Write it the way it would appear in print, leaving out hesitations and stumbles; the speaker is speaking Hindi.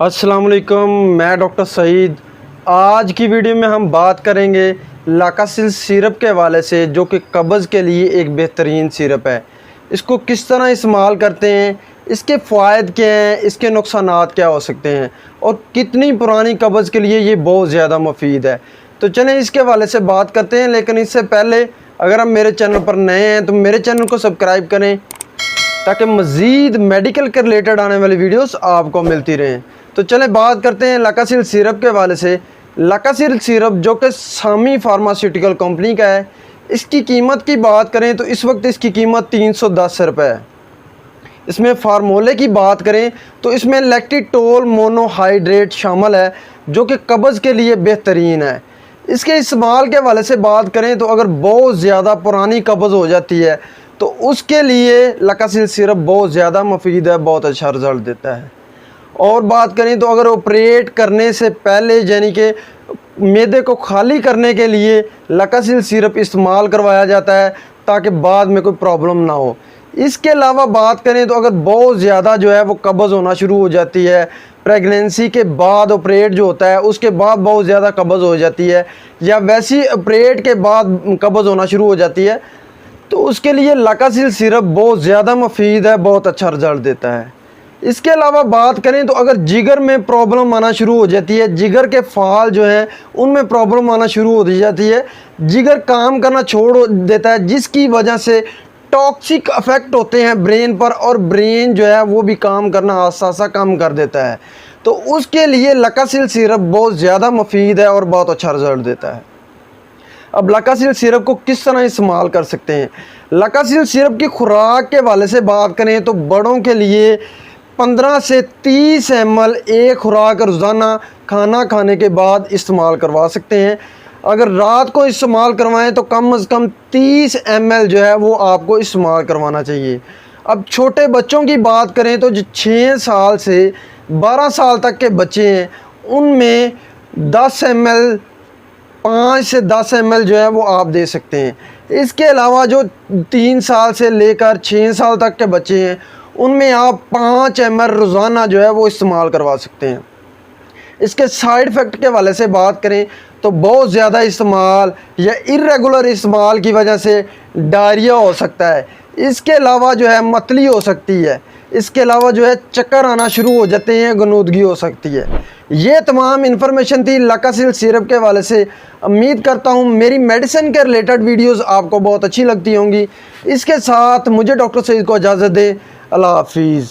अस्सलाम वालेकुम, मैं डॉक्टर सईद। आज की वीडियो में हम बात करेंगे लाकासिल सिरप के हवाले से, जो कि कब्ज़ के लिए एक बेहतरीन सिरप है। इसको किस तरह इस्तेमाल करते हैं, इसके फ़ायदे क्या हैं, इसके नुकसानात क्या हो सकते हैं और कितनी पुरानी कब्ज़ के लिए ये बहुत ज़्यादा मुफीद है। तो चलें इसके हवाले से बात करते हैं। लेकिन इससे पहले अगर आप मेरे चैनल पर नए हैं तो मेरे चैनल को सब्सक्राइब करें ताकि मज़ीद मेडिकल के रिलेटेड आने वाली वीडियोस आपको मिलती रहें। तो चलें बात करते हैं लाकासिल सिरप के हवाले से। लाकासिल सिरप जो कि सामी फार्मास्यूटिकल कंपनी का है, इसकी कीमत की बात करें तो इस वक्त इसकी कीमत 310 रुपये है। इसमें फार्मूले की बात करें तो इसमें लैक्टिटोल मोनोहाइड्रेट शामिल है, जो कि कब्ज़ के लिए बेहतरीन है। इसके इस्तेमाल के हवाले से बात करें तो अगर बहुत ज़्यादा पुरानी कब्ज़ हो जाती है तो उसके लिए लाकासिल सिरप बहुत ज़्यादा मुफीद है, बहुत अच्छा रिज़ल्ट देता है। और बात करें तो अगर ऑपरेट करने से पहले यानी कि मैदे को खाली करने के लिए लाकासिल सिरप इस्तेमाल करवाया जाता है ताकि बाद में कोई प्रॉब्लम ना हो। इसके अलावा बात करें तो अगर बहुत ज़्यादा जो है वो कब्ज़ होना शुरू हो जाती है, प्रेगनेंसी के बाद ऑपरेट जो होता है उसके बाद बहुत ज़्यादा कब्ज़ हो जाती है, या वैसी ऑपरेट के बाद कब्ज़ होना शुरू हो जाती है, तो उसके लिए लाकासिल सिरप बहुत ज़्यादा मुफीद है, बहुत अच्छा रिज़ल्ट देता है। इसके अलावा बात करें तो अगर जिगर में प्रॉब्लम आना शुरू हो जाती है, जिगर के फाल जो हैं उनमें प्रॉब्लम आना शुरू हो जाती है, जिगर काम करना छोड़ देता है, जिसकी वजह से टॉक्सिक इफ़ेक्ट होते हैं ब्रेन पर और ब्रेन जो है वो भी काम करना आसा कम कर देता है। तो उसके लिए लाकासिल सिरप बहुत ज़्यादा मुफीद है और बहुत अच्छा रिज़ल्ट देता है। अब लाकासिल सिरप को किस तरह इस्तेमाल कर सकते हैं। लाकासिल सिरप की खुराक के हवाले से बात करें तो बड़ों के लिए 15 से 30 ml एक खुराक रोज़ाना खाना खाने के बाद इस्तेमाल करवा सकते हैं। अगर रात को इस्तेमाल करवाएं तो कम से कम 30 ml जो है वो आपको इस्तेमाल करवाना चाहिए। अब छोटे बच्चों की बात करें तो जो 6 साल से 12 साल तक के बच्चे हैं उनमें 10 ml 5 से 10 ml जो है वो आप दे सकते हैं। इसके अलावा जो 3 साल से लेकर 6 साल तक के बच्चे हैं उनमें आप 5 ml रोज़ाना जो है वो इस्तेमाल करवा सकते हैं। इसके साइड इफ़ेक्ट के हवाले से बात करें तो बहुत ज़्यादा इस्तेमाल या इर्रेगुलर इस्तेमाल की वजह से डायरिया हो सकता है। इसके अलावा जो है मतली हो सकती है। इसके अलावा जो है चक्कर आना शुरू हो जाते हैं, गनूदगी हो सकती है। ये तमाम इन्फॉर्मेशन थी लाकासिल सिरप के हवाले से। उम्मीद करता हूँ मेरी मेडिसिन के रिलेटेड वीडियोस आपको बहुत अच्छी लगती होंगी। इसके साथ मुझे डॉक्टर सईद को इजाज़त दें। अल्लाह हाफिज़।